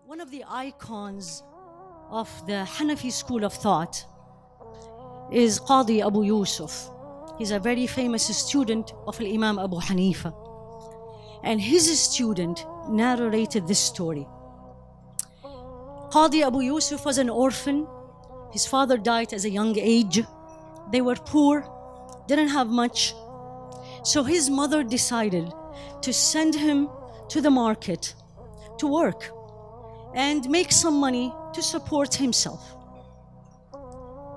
One of the icons of the Hanafi school of thought is Qadi Abu Yusuf. He's a very famous student of Imam Abu Hanifa. And his student narrated this story. Qadi Abu Yusuf was an orphan. His father died at a young age. They were poor, didn't have much. So his mother decided to send him to the market to work and make some money to support himself.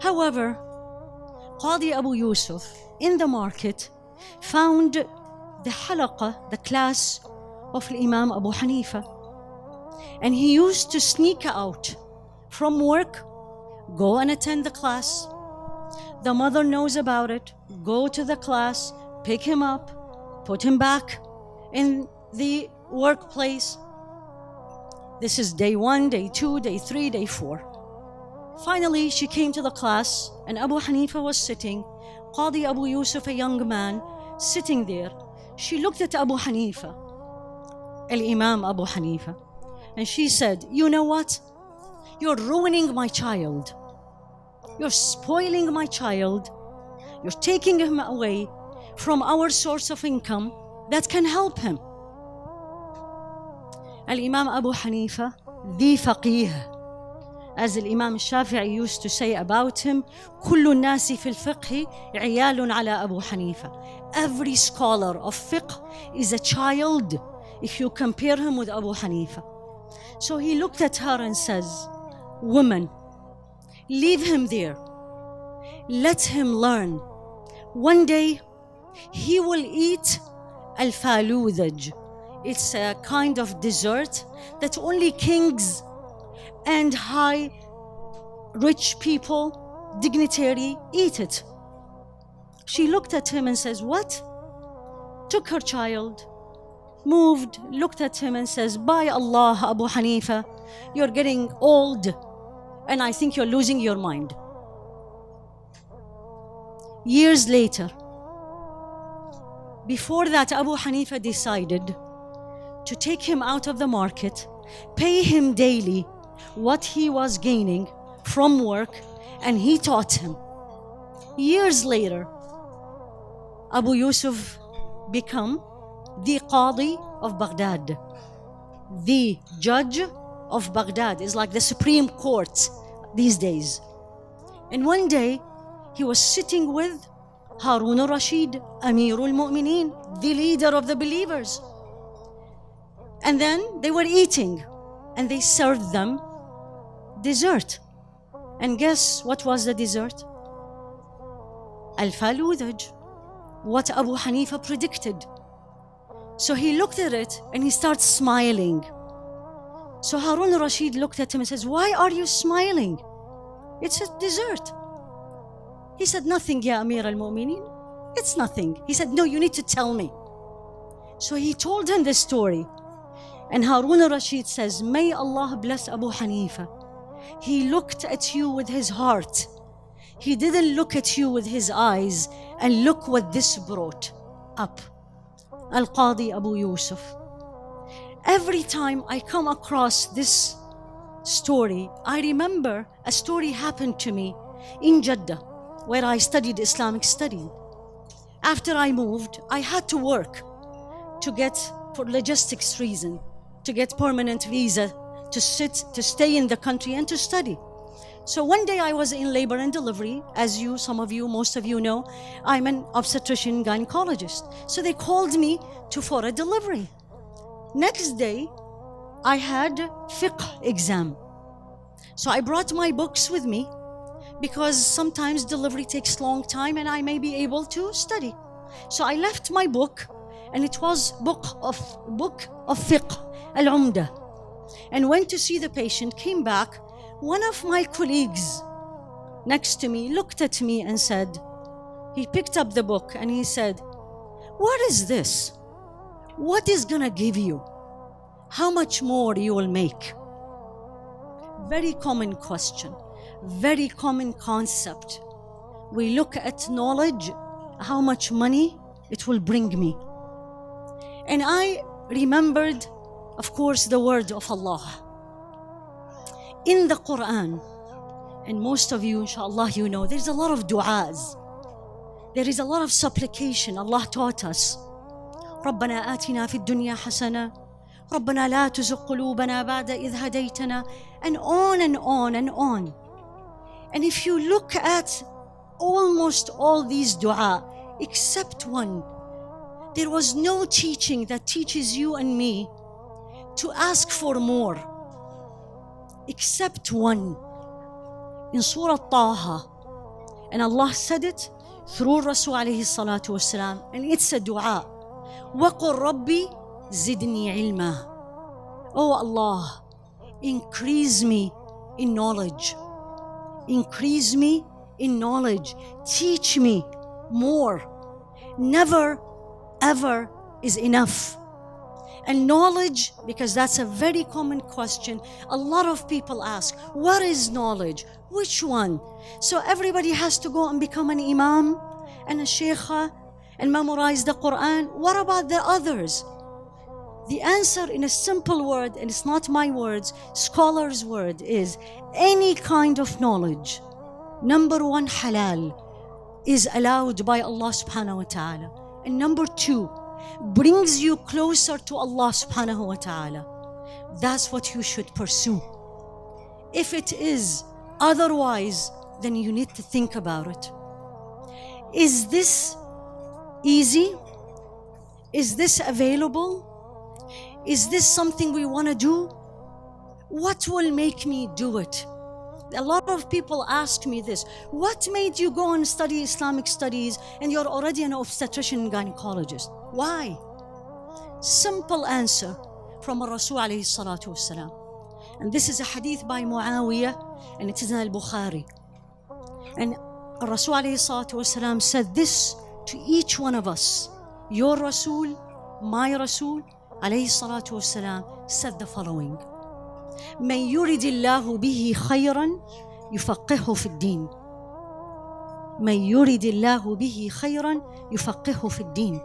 However, Qadi Abu Yusuf in the market found the halaqah, the class of Imam Abu Hanifa. And he used to sneak out from work, go and attend the class. The mother knows about it, go to the class, pick him up, put him back in the workplace. This is day 1, day 2, day 3, day 4. Finally, she came to the class and Abu Hanifa was sitting. Qadi Abu Yusuf, a young man, sitting there. She looked at Abu Hanifa, Al-Imam Abu Hanifa, and she said, "You know what? You're ruining my child. You're spoiling my child. You're taking him away from our source of income that can help him." Al-Imam Abu Hanifa, the faqih, as Imam Shafi'i used to say about him, كل الناس في الفقه عيال على أبو حنيفة. Every scholar of fiqh is a child if you compare him with Abu Hanifa. So he looked at her and says, "Woman, leave him there. Let him learn. One day he will eat al-faludaj. It's a kind of dessert that only kings and high rich people, dignitary, eat it." She looked at him and says, "What?" Took her child, moved, looked at him and says, "By Allah, Abu Hanifa, you're getting old and I think you're losing your mind." Years later, before that, Abu Hanifa decided to take him out of the market, pay him daily what he was gaining from work, and he taught him. Years later, Abu Yusuf became the Qadi of Baghdad. The judge of Baghdad is like the Supreme Court these days. And one day, he was sitting with Harun al-Rashid, Amirul Mu'mineen, the leader of the believers. And then they were eating, and they served them dessert. And guess what was the dessert? Al-Faludaj, what Abu Hanifa predicted. So he looked at it and he starts smiling. So Harun al-Rashid looked at him and says, "Why are you smiling? It's a dessert." He said, "Nothing, Ya Amir al-Mu'mineen. It's nothing." He said, "No, you need to tell me." So he told him this story. And Harun al-Rashid says, "May Allah bless Abu Hanifa. He looked at you with his heart. He didn't look at you with his eyes. And look what this brought up." Al-Qadi Abu Yusuf. Every time I come across this story, I remember a story happened to me in Jeddah, where I studied Islamic study. After I moved, I had to work to get, for logistics reason, to get permanent visa, to stay in the country and to study. So one day I was in labor and delivery. As you, some of you, most of you know, I'm an obstetrician gynecologist. So they called me for a delivery. Next day, I had fiqh exam. So I brought my books with me because sometimes delivery takes long time and I may be able to study. So I left my book, and it was book of fiqh, al-Umdah, and went to see the patient, came back. One of my colleagues next to me looked at me and said, he picked up the book and he said, "What is this? What is gonna give you? How much more you will make?" Very common question, very common concept. We look at knowledge, how much money it will bring me. And I remembered, of course, the word of Allah. In the Quran, and most of you, inshallah, you know, there's a lot of du'as. There is a lot of supplication. Allah taught us. ربنا آتنا في الدنيا حسنة ربنا لا تزغ قلوبنا بعد إذ هديتنا, and on and on and on. And if you look at almost all these dua, except one, there was no teaching that teaches you and me to ask for more, except one, in Surah Taha. And Allah said it through Rasul alayhi salatu wasalam, and it's a dua. وَقُلْ رَبِّي زِدْنِي عِلْمًا. Oh Allah, increase me in knowledge. Increase me in knowledge. Teach me more. Never, ever is enough. And knowledge, because that's a very common question. A lot of people ask, what is knowledge? Which one? So everybody has to go and become an imam and a sheikha and memorize the Quran. What about the others? The answer in a simple word, and it's not my words, scholar's word, is any kind of knowledge. Number one, halal, is allowed by Allah subhanahu wa ta'ala. And number two, brings you closer to Allah subhanahu wa ta'ala. That's what you should pursue. If it is otherwise, then you need to think about it. Is this easy? Is this available? Is this something we want to do? What will make me do it? A lot of people ask me this. What made you go and study Islamic studies and you're already an obstetrician and gynecologist? Why? Simple answer from Rasul alayhi salatu wasalam. And this is a hadith by Muawiyah, and it is in Al-Bukhari. And Rasul alayhi salatu wasalam said this to each one of us. Your Rasul, my Rasul alayhi salatu wasalam said the following. من يرد الله به خيرا يفقهه في الدين. من يرد الله به خيرا يفقهه في الدين.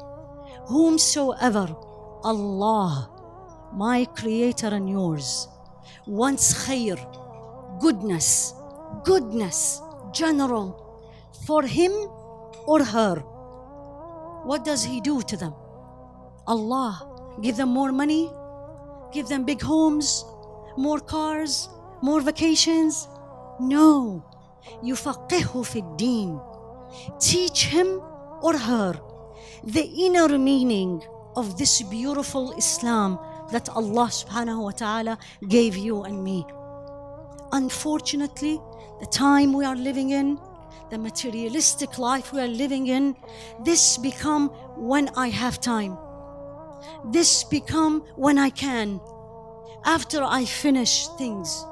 Whomsoever Allah, my creator and yours, wants khair, goodness, general, for him or her, what does he do to them? Allah, give them more money, give them big homes, more cars, more vacations? No. يفقهه في الدين. Teach him or her the inner meaning of this beautiful Islam that Allah subhanahu wa ta'ala gave you and me. Unfortunately, the time we are living in, the materialistic life we are living in, this become when I have time. This become when I can. After I finish things.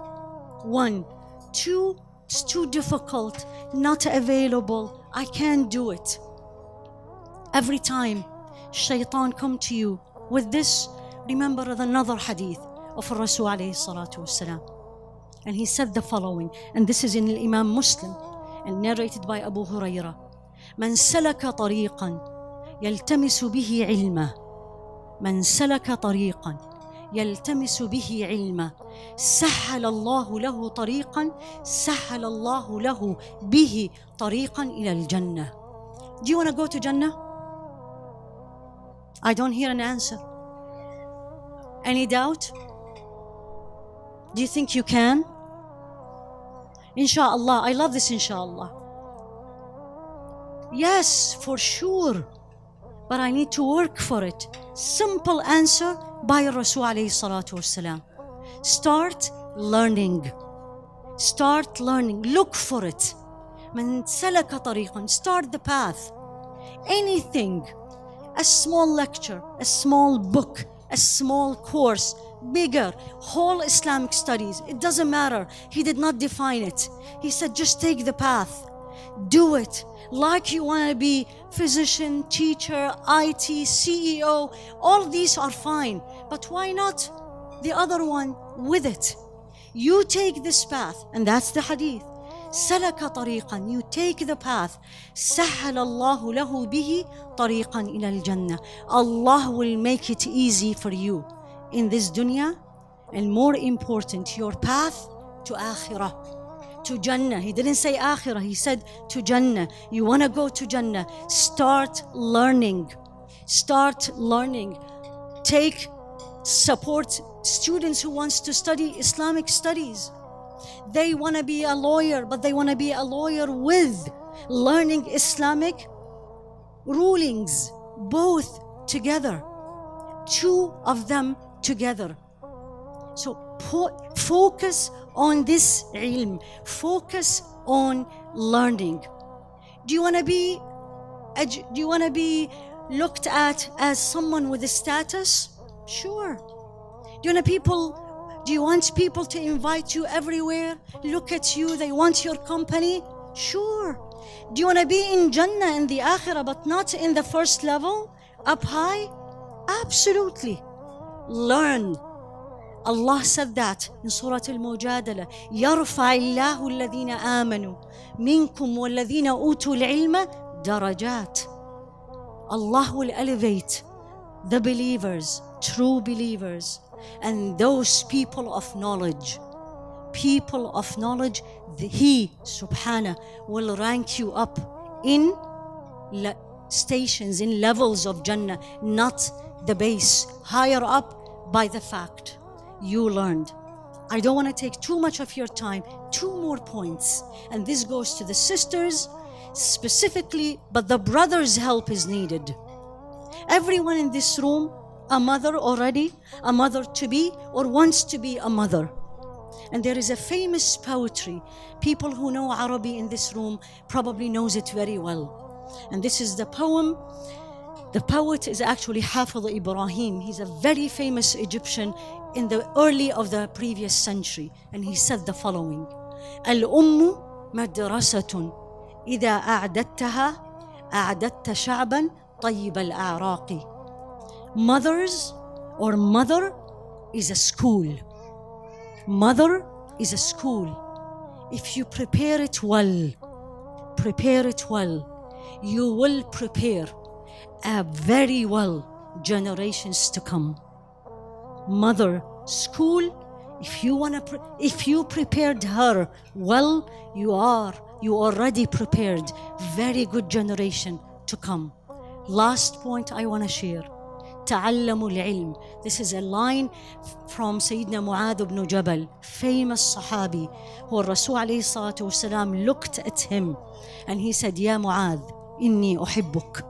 1. 2, it's too difficult, not available, I can't do it. Every time shaitan come to you with this, remember another hadith of Rasul alayhi salatu wasalam. And he said the following, and this is in Imam Muslim and narrated by Abu Hurairah. من سلك طريقا يلتمس به علما. من سلك طريقا يلتمس به علما سهل الله له طريقا سهل الله له به طريقا إلى الجنة. Do you want to go to Jannah? I don't hear an answer. Any doubt? Do you think you can? Inshallah. I love this inshallah. Yes, for sure. But I need to work for it. Simple answer by Rasul alayhi salatu wasalam. Start learning. Start learning. Look for it. من سلك طريقا. Start the path. Anything. A small lecture, a small book, a small course, bigger, whole Islamic studies. It doesn't matter. He did not define it. He said, just take the path. Do it. Like you want to be physician, teacher, IT, CEO, all these are fine. But why not the other one with it? You take this path, and that's the hadith. سلك طريقا, you take the path. سهل الله له به طريقا إلى الجنة. Allah will make it easy for you in this dunya, and more important, your path to akhirah, to Jannah. He didn't say akhirah, he said to Jannah. You want to go to Jannah, start learning. Start learning. Support students who wants to study Islamic studies. They want to be a lawyer, but they want to be a lawyer with learning Islamic rulings, both together, two of them together. So focus on this ilm, focus on learning. Do you want to be looked at as someone with a status? Sure. Do you want people to invite you everywhere, look at you, they want your company? Sure. Do you want to be in Jannah in the Akhirah but not in the first level, up high? Absolutely. Learn. Allah said that in Surah Al-Mujadala, يَرْفَعِ اللَّهُ الَّذِينَ آمَنُوا مِنْكُمْ وَالَّذِينَ أُوتُوا الْعِلْمَ دَرَجَاتٍ. Allah will elevate the believers, true believers, and those people of knowledge. People of knowledge, He, Subhanahu, will rank you up in stations, in levels of Jannah, not the base, higher up by the fact you learned. I don't want to take too much of your time. Two more points, and this goes to the sisters specifically, but the brothers' help is needed. Everyone in this room, a mother already, a mother to be, or wants to be a mother. And there is a famous poetry. People who know Arabic in this room probably knows it very well. And this is the poem. The poet is actually Hafiz Ibrahim. He's a very famous Egyptian in the early of the previous century. And he said the following: الأم مدرسة إذا أعددتها أعددت شعبا طيب الأعراق. Mothers or mother is a school. Mother is a school. If you prepare it well, you will prepare a very well generations to come. Mother, school, if you prepared her well, you already prepared very good generation to come. Last point I want to share. تعلموا العلم. This is a line from Sayyidina Mu'adh ibn Jabal, famous Sahabi, who Rasul alayhi salatu wasalam looked at him and he said, Ya Mu'adh, inni uhibbuk.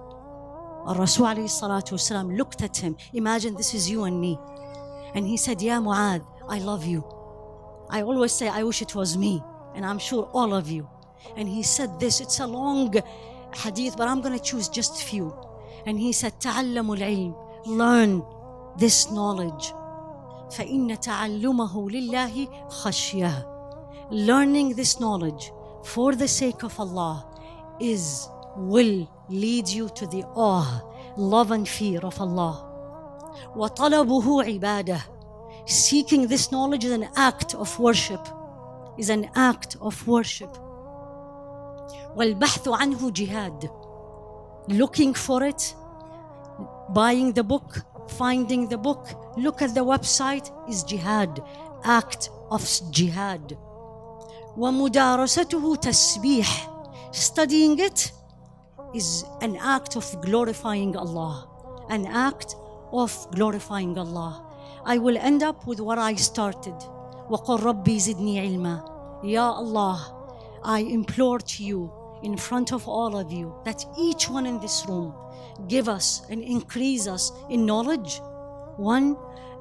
Rasul alayhi salatu wasalam looked at him. Imagine this is you and me. And he said, Ya Mu'adh, I love you. I always say, I wish it was me. And I'm sure all of you. And he said this, it's a long hadith, but I'm going to choose just a few. And he said, تعلموا العلم. Learn this knowledge. فإن تعلمه لله خشية. Learning this knowledge for the sake of Allah will lead you to the awe, love and fear of Allah. وطلبه عبادة. Seeking this knowledge is an act of worship. والبحث عنه جهاد. Looking for it, buying the book, finding the book, look at the website is jihad, act of jihad. ومدارسته تسبيح. Studying it is an act of glorifying Allah. An act of glorifying Allah. I will end up with what I started. وقل ربي زدني علما. Ya Allah, I implore to you in front of all of you that each one in this room give us and increase us in knowledge. One,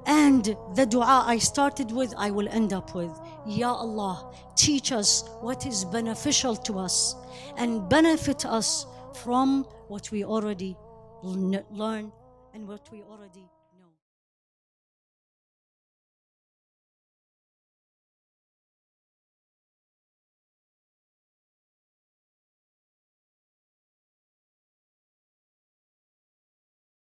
and the dua I started with, I will end up with. Ya Allah, teach us what is beneficial to us and benefit us from what we already learn and what we already